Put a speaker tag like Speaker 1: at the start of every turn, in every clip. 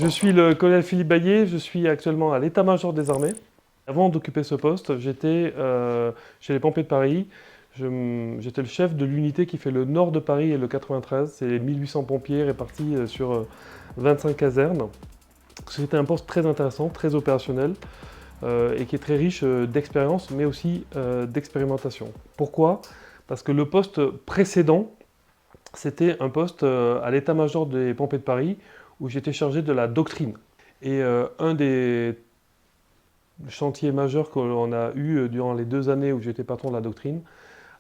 Speaker 1: Je suis le colonel Philippe Baillet, je suis actuellement à l'état-major des armées. Avant d'occuper ce poste, j'étais chez les pompiers de Paris. J'étais le chef de l'unité qui fait le nord de Paris et le 93. C'est les 1800 pompiers répartis sur 25 casernes. C'était un poste très intéressant, très opérationnel et qui est très riche d'expérience, mais aussi d'expérimentation. Pourquoi? Parce que le poste précédent, c'était un poste à l'état-major des pompiers de Paris où j'étais chargé de la doctrine. Et un des chantiers majeurs qu'on a eu durant les 2 années où j'étais patron de la doctrine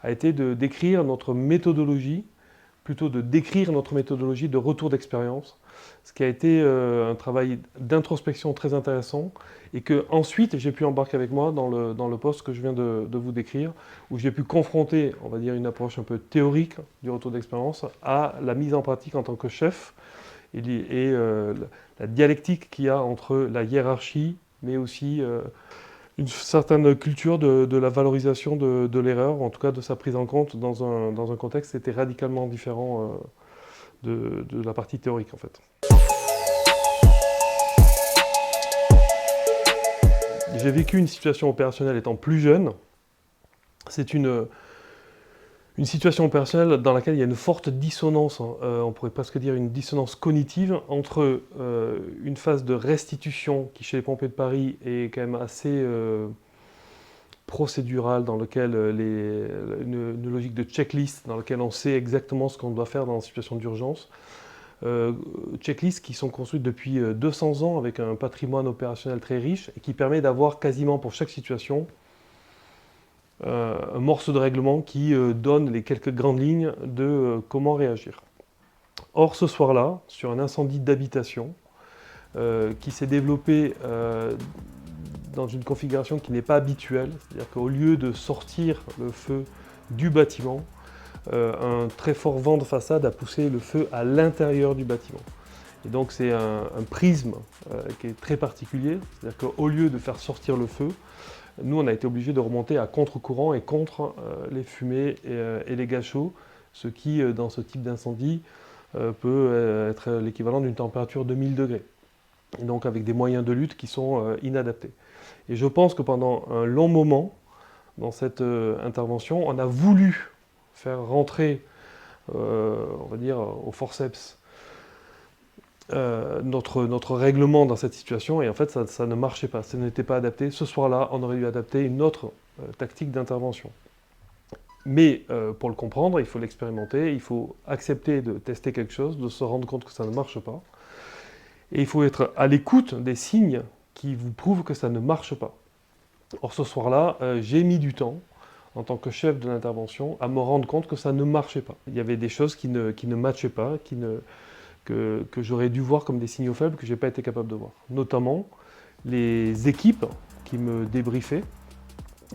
Speaker 1: a été de décrire notre méthodologie, plutôt de décrire notre méthodologie de retour d'expérience, ce qui a été un travail d'introspection très intéressant et que ensuite j'ai pu embarquer avec moi dans le poste que je viens de vous décrire, où j'ai pu confronter, on va dire, une approche un peu théorique du retour d'expérience à la mise en pratique en tant que chef et la dialectique qu'il y a entre la hiérarchie, mais aussi une certaine culture de la valorisation de l'erreur, en tout cas de sa prise en compte dans un contexte qui était radicalement différent de la partie théorique en fait. J'ai vécu une situation opérationnelle étant plus jeune. C'est une situation opérationnelle dans laquelle il y a une forte dissonance, on pourrait presque dire une dissonance cognitive, entre une phase de restitution qui, chez les pompiers de Paris, est quand même assez procédurale, dans laquelle une logique de checklist, dans laquelle on sait exactement ce qu'on doit faire dans une situation d'urgence. Checklists qui sont construites depuis 200 ans avec un patrimoine opérationnel très riche et qui permet d'avoir quasiment pour chaque situation un morceau de règlement qui donne les quelques grandes lignes de comment réagir. Or, ce soir-là, sur un incendie d'habitation qui s'est développé dans une configuration qui n'est pas habituelle, c'est-à-dire qu'au lieu de sortir le feu du bâtiment, un très fort vent de façade a poussé le feu à l'intérieur du bâtiment. Et donc c'est un prisme qui est très particulier, c'est-à-dire qu'au lieu de faire sortir le feu, nous on a été obligés de remonter à contre-courant et contre les fumées et les gaz chauds, ce qui dans ce type d'incendie peut être l'équivalent d'une température de 1000 degrés. Et donc avec des moyens de lutte qui sont inadaptés. Et je pense que pendant un long moment, dans cette intervention, on a voulu faire rentrer, on va dire, au forceps, notre règlement dans cette situation, et en fait, ça ne marchait pas, ça n'était pas adapté. Ce soir-là, on aurait dû adapter une autre tactique d'intervention. Mais pour le comprendre, il faut l'expérimenter, il faut accepter de tester quelque chose, de se rendre compte que ça ne marche pas, et il faut être à l'écoute des signes qui vous prouvent que ça ne marche pas. Or, ce soir-là, j'ai mis du temps, en tant que chef de l'intervention, à me rendre compte que ça ne marchait pas. Il y avait des choses qui ne matchaient pas, que j'aurais dû voir comme des signaux faibles que je n'ai pas été capable de voir. Notamment les équipes qui me débriefaient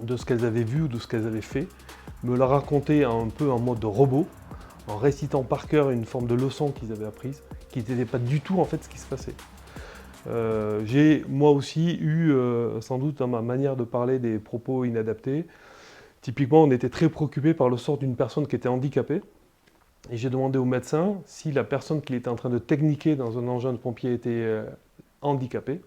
Speaker 1: de ce qu'elles avaient vu ou de ce qu'elles avaient fait, me la racontaient un peu en mode robot, en récitant par cœur une forme de leçon qu'ils avaient apprise, qui n'était pas du tout en fait ce qui se passait. J'ai moi aussi eu sans doute dans ma manière de parler des propos inadaptés. Typiquement, on était très préoccupé par le sort d'une personne qui était handicapée. Et j'ai demandé au médecin si la personne qu'il était en train de techniquer dans un engin de pompier était handicapée.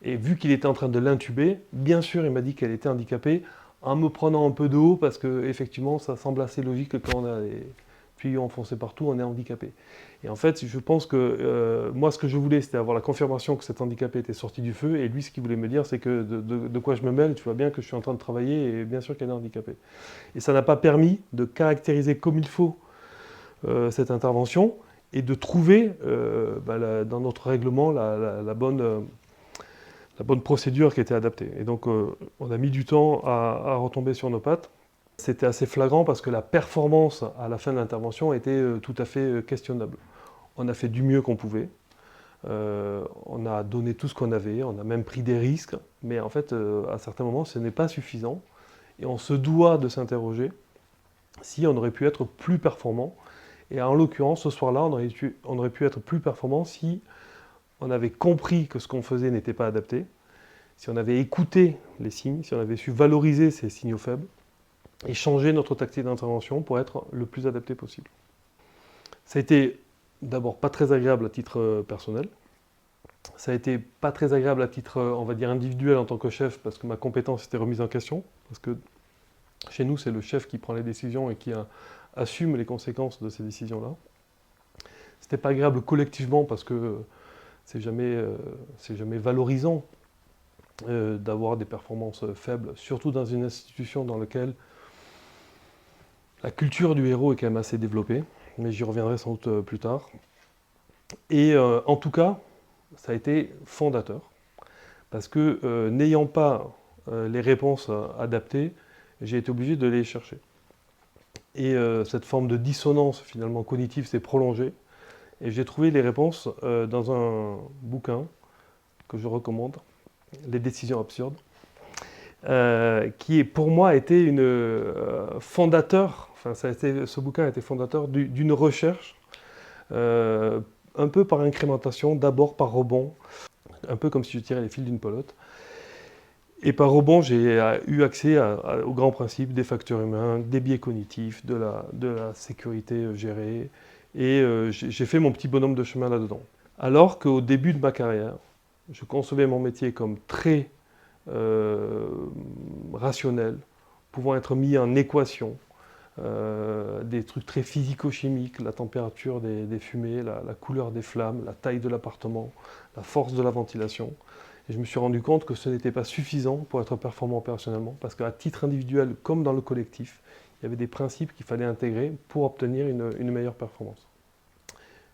Speaker 1: Et vu qu'il était en train de l'intuber, bien sûr, il m'a dit qu'elle était handicapée, en me prenant un peu de haut, parce que effectivement, ça semble assez logique que quand on a des tuyaux enfoncés partout, on est handicapé. Et en fait, je pense que moi, ce que je voulais, c'était avoir la confirmation que cet handicapé était sorti du feu, et lui, ce qu'il voulait me dire, c'est que de quoi je me mêle, tu vois bien que je suis en train de travailler, et bien sûr qu'elle est handicapée. Et ça n'a pas permis de caractériser comme il faut cette intervention, et de trouver dans notre règlement la bonne procédure qui était adaptée. Et donc on a mis du temps à retomber sur nos pattes. C'était assez flagrant parce que la performance à la fin de l'intervention était tout à fait questionnable. On a fait du mieux qu'on pouvait, on a donné tout ce qu'on avait, on a même pris des risques, mais en fait à certains moments ce n'est pas suffisant et on se doit de s'interroger si on aurait pu être plus performant. Et en l'occurrence, ce soir-là, on aurait pu être plus performant si on avait compris que ce qu'on faisait n'était pas adapté, si on avait écouté les signes, si on avait su valoriser ces signaux faibles, et changer notre tactique d'intervention pour être le plus adapté possible. Ça a été d'abord pas très agréable à titre personnel, Ça a été pas très agréable à titre, on va dire, individuel en tant que chef, parce que ma compétence était remise en question. Parce que chez nous, c'est le chef qui prend les décisions et qui assume les conséquences de ces décisions-là. C'était pas agréable collectivement parce que c'est jamais valorisant d'avoir des performances faibles, surtout dans une institution dans laquelle la culture du héros est quand même assez développée, mais j'y reviendrai sans doute plus tard. Et en tout cas, ça a été fondateur, parce que n'ayant pas les réponses adaptées, j'ai été obligé de les chercher. Et cette forme de dissonance finalement cognitive s'est prolongée, et j'ai trouvé les réponses dans un bouquin que je recommande, Les décisions absurdes, qui pour moi a été fondateur, enfin ce bouquin a été fondateur d'une recherche, un peu par incrémentation, d'abord par rebond, un peu comme si je tirais les fils d'une pelote. Et par rebond, j'ai eu accès aux grands principes des facteurs humains, des biais cognitifs, de la sécurité gérée, et j'ai fait mon petit bonhomme de chemin là-dedans. Alors qu'au début de ma carrière, je concevais mon métier comme très rationnel, pouvant être mis en équation, des trucs très physico-chimiques, la température des fumées, la couleur des flammes, la taille de l'appartement, la force de la ventilation. Et je me suis rendu compte que ce n'était pas suffisant pour être performant opérationnellement, parce qu'à titre individuel, comme dans le collectif, il y avait des principes qu'il fallait intégrer pour obtenir une meilleure performance.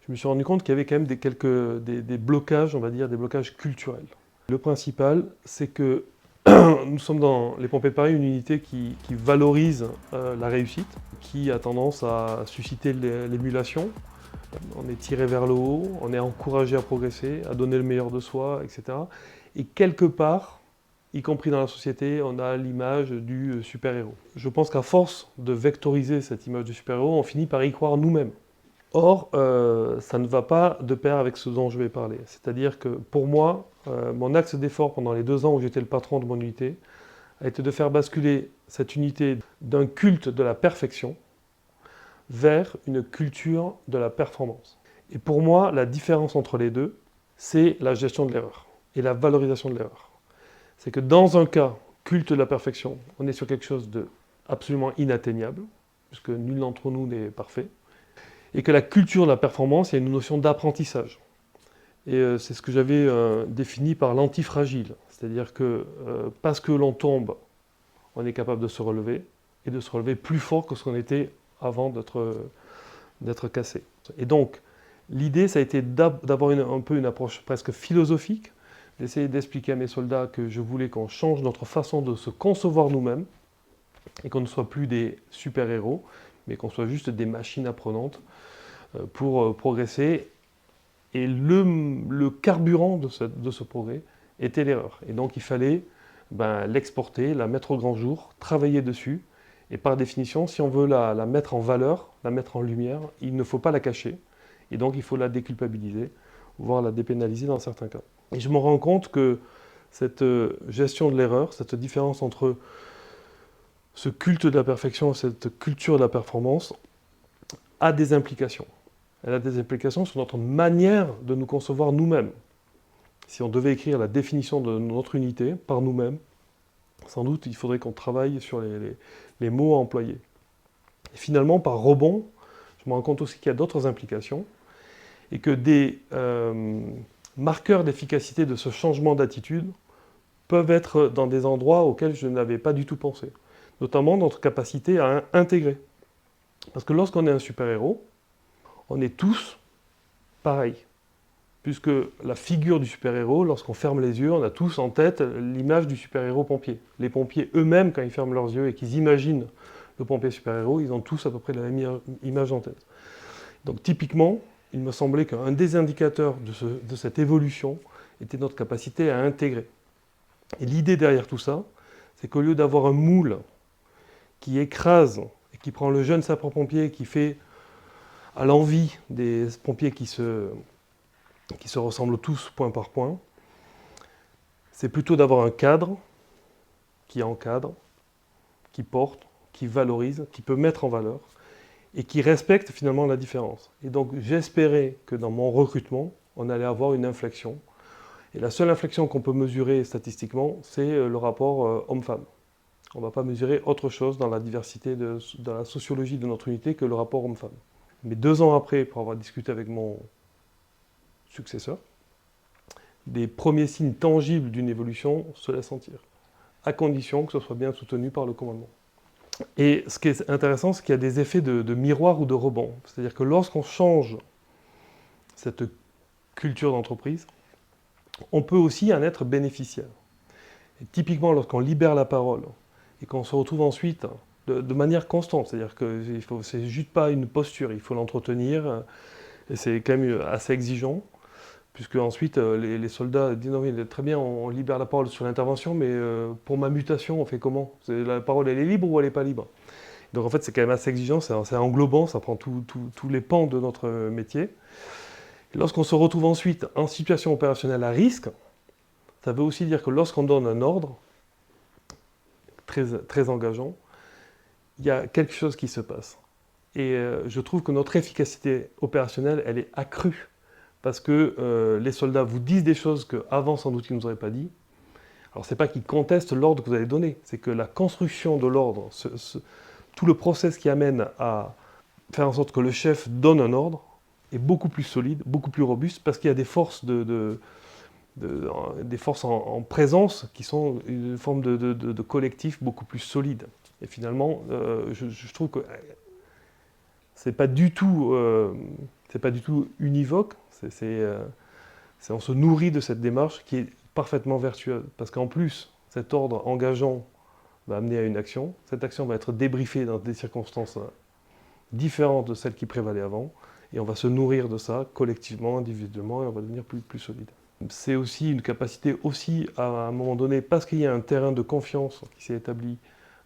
Speaker 1: Je me suis rendu compte qu'il y avait quand même des blocages, on va dire, des blocages culturels. Le principal, c'est que nous sommes dans les Pompiers de Paris, une unité qui valorise la réussite, qui a tendance à susciter l'émulation. On est tiré vers le haut, on est encouragé à progresser, à donner le meilleur de soi, etc. Et quelque part, y compris dans la société, on a l'image du super-héros. Je pense qu'à force de vectoriser cette image du super-héros, on finit par y croire nous-mêmes. Or, ça ne va pas de pair avec ce dont je vais parler. C'est-à-dire que pour moi, mon axe d'effort pendant les 2 ans où j'étais le patron de mon unité a été de faire basculer cette unité d'un culte de la perfection vers une culture de la performance. Et pour moi, la différence entre les deux, c'est la gestion de l'erreur et la valorisation de l'erreur. C'est que dans un cas, culte de la perfection, on est sur quelque chose de absolument inatteignable, puisque nul d'entre nous n'est parfait, et que la culture de la performance, il y a une notion d'apprentissage. Et c'est ce que j'avais défini par l'antifragile, c'est-à-dire que parce que l'on tombe, on est capable de se relever, et de se relever plus fort que ce qu'on était avant d'être cassé. Et donc, l'idée, ça a été d'avoir un peu une approche presque philosophique, d'essayer d'expliquer à mes soldats que je voulais qu'on change notre façon de se concevoir nous-mêmes, et qu'on ne soit plus des super-héros, mais qu'on soit juste des machines apprenantes pour progresser. Et le carburant de ce progrès était l'erreur. Et donc il fallait l'exporter, la mettre au grand jour, travailler dessus. Et par définition, si on veut la mettre en valeur, la mettre en lumière, il ne faut pas la cacher. Et donc il faut la déculpabiliser, voire la dépénaliser dans certains cas. Et je me rends compte que cette gestion de l'erreur, cette différence entre ce culte de la perfection, cette culture de la performance, a des implications. Elle a des implications sur notre manière de nous concevoir nous-mêmes. Si on devait écrire la définition de notre unité par nous-mêmes, sans doute il faudrait qu'on travaille sur les mots à employer. Et finalement, par rebond, je me rends compte aussi qu'il y a d'autres implications, et que des marqueurs d'efficacité de ce changement d'attitude peuvent être dans des endroits auxquels je n'avais pas du tout pensé. Notamment notre capacité à intégrer. Parce que lorsqu'on est un super-héros, on est tous pareils. Puisque la figure du super-héros, lorsqu'on ferme les yeux, on a tous en tête l'image du super-héros pompier. Les pompiers eux-mêmes, quand ils ferment leurs yeux et qu'ils imaginent le pompier super-héros, ils ont tous à peu près la même image en tête. Donc typiquement, il me semblait qu'un des indicateurs de cette évolution était notre capacité à intégrer. Et l'idée derrière tout ça, c'est qu'au lieu d'avoir un moule qui écrase et qui prend le jeune sapeur-pompier qui fait à l'envi des pompiers qui se ressemblent tous point par point, c'est plutôt d'avoir un cadre qui encadre, qui porte, qui valorise, qui peut mettre en valeur et qui respecte finalement la différence. Et donc j'espérais que dans mon recrutement, on allait avoir une inflexion Et la seule inflexion qu'on peut mesurer statistiquement, c'est le rapport homme-femme. On ne va pas mesurer autre chose dans la diversité, dans la sociologie de notre unité que le rapport homme-femme. Mais 2 ans après, pour avoir discuté avec mon successeur, des premiers signes tangibles d'une évolution se laissent sentir, à condition que ce soit bien soutenu par le commandement. Et ce qui est intéressant, c'est qu'il y a des effets de miroir ou de rebond. C'est-à-dire que lorsqu'on change cette culture d'entreprise, on peut aussi en être bénéficiaire. Et typiquement, lorsqu'on libère la parole et qu'on se retrouve ensuite de manière constante, c'est-à-dire que c'est juste pas une posture, il faut l'entretenir, et c'est quand même assez exigeant, puisque ensuite les soldats disent non, oui, très bien, on libère la parole sur l'intervention, mais pour ma mutation, on fait comment? La parole, elle est libre ou elle n'est pas libre? Donc en fait, c'est quand même assez exigeant, c'est englobant, ça prend tous les pans de notre métier. Et lorsqu'on se retrouve ensuite en situation opérationnelle à risque, ça veut aussi dire que lorsqu'on donne un ordre très engageant, il y a quelque chose qui se passe. Et je trouve que notre efficacité opérationnelle, elle est accrue. Parce que les soldats vous disent des choses qu'avant, sans doute, ils ne nous auraient pas dit. Alors, ce n'est pas qu'ils contestent l'ordre que vous avez donné, c'est que la construction de l'ordre, tout le process qui amène à faire en sorte que le chef donne un ordre, est beaucoup plus solide, beaucoup plus robuste, parce qu'il y a des forces, des forces en présence qui sont une forme de collectif beaucoup plus solide. Et finalement, je trouve que c'est pas du tout univoque, on se nourrit de cette démarche qui est parfaitement vertueuse. Parce qu'en plus, cet ordre engageant va amener à une action. Cette action va être débriefée dans des circonstances différentes de celles qui prévalaient avant. Et on va se nourrir de ça collectivement, individuellement, et on va devenir plus solide. C'est aussi une capacité aussi, à un moment donné, parce qu'il y a un terrain de confiance qui s'est établi,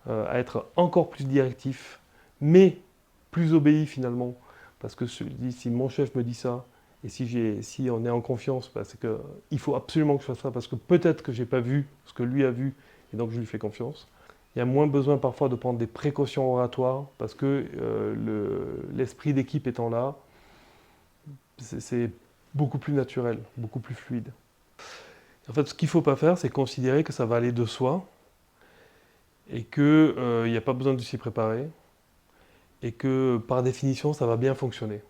Speaker 1: à être encore plus directif, mais plus obéi finalement. Parce que si mon chef me dit ça, et si on est en confiance, bah, c'est qu'il faut absolument que je fasse ça, parce que peut-être que je n'ai pas vu ce que lui a vu, et donc je lui fais confiance. Il y a moins besoin parfois de prendre des précautions oratoires, parce que l'esprit d'équipe étant là, c'est beaucoup plus naturel, beaucoup plus fluide. En fait, ce qu'il ne faut pas faire, c'est considérer que ça va aller de soi, et qu'il n'y a pas besoin de s'y préparer, et que par définition, ça va bien fonctionner.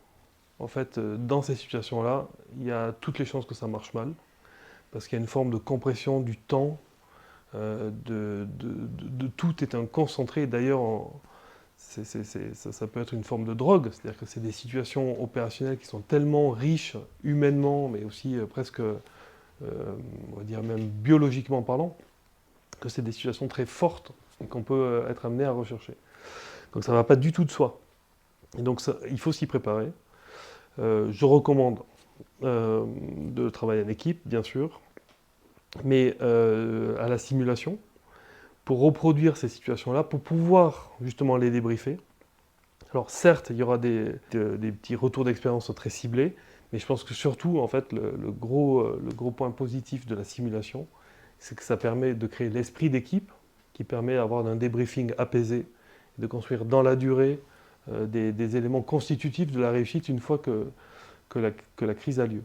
Speaker 1: En fait, dans ces situations-là, il y a toutes les chances que ça marche mal, parce qu'il y a une forme de compression du temps, tout est un concentré. D'ailleurs, ça peut être une forme de drogue, c'est-à-dire que c'est des situations opérationnelles qui sont tellement riches humainement, mais aussi presque, on va dire même biologiquement parlant, que c'est des situations très fortes et qu'on peut être amené à rechercher. Donc ça ne va pas du tout de soi. Et donc il faut s'y préparer. Je recommande de travailler en équipe, bien sûr, mais à la simulation, pour reproduire ces situations-là, pour pouvoir justement les débriefer. Alors certes, il y aura des petits retours d'expérience très ciblés, mais je pense que surtout, en fait, le gros point positif de la simulation, c'est que ça permet de créer l'esprit d'équipe, qui permet d'avoir un débriefing apaisé, de construire dans la durée des éléments constitutifs de la réussite une fois que la crise a lieu.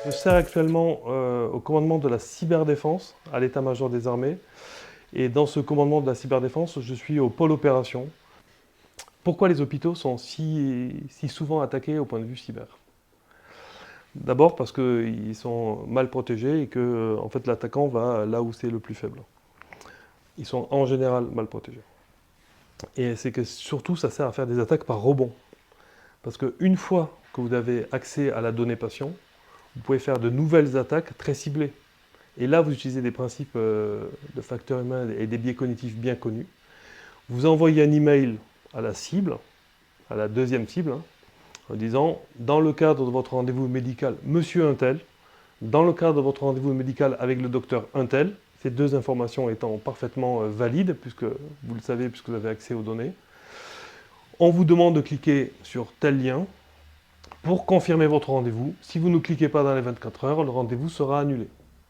Speaker 1: Je sers actuellement au commandement de la cyberdéfense à l'état-major des armées. Et dans ce commandement de la cyberdéfense, je suis au pôle opération. Pourquoi les hôpitaux sont si souvent attaqués au point de vue cyber? D'abord parce qu'ils sont mal protégés et que en fait, l'attaquant va là où c'est le plus faible. Ils sont en général mal protégés. Et c'est que surtout, ça sert à faire des attaques par rebond. Parce qu'une fois que vous avez accès à la donnée patient, vous pouvez faire de nouvelles attaques très ciblées. Et là, vous utilisez des principes de facteurs humains et des biais cognitifs bien connus. Vous envoyez un email à la cible, à la deuxième cible, en disant « Dans le cadre de votre rendez-vous médical, monsieur Untel, dans le cadre de votre rendez-vous médical avec le docteur Untel, ces deux informations étant parfaitement valides, puisque vous le savez, puisque vous avez accès aux données, on vous demande de cliquer sur tel lien pour confirmer votre rendez-vous. Si vous ne cliquez pas dans les 24 heures, le rendez-vous sera annulé. »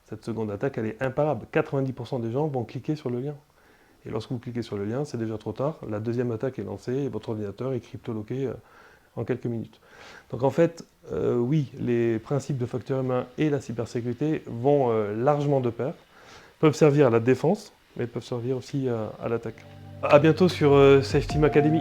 Speaker 1: Cette seconde attaque, elle est imparable. 90% des gens vont cliquer sur le lien. Et lorsque vous cliquez sur le lien, c'est déjà trop tard. La deuxième attaque est lancée et votre ordinateur est cryptoloqué en quelques minutes. Donc en fait, oui, les principes de facteur humain et la cybersécurité vont largement de pair, peuvent servir à la défense, mais peuvent servir aussi à l'attaque. À bientôt sur Safety Team Academy.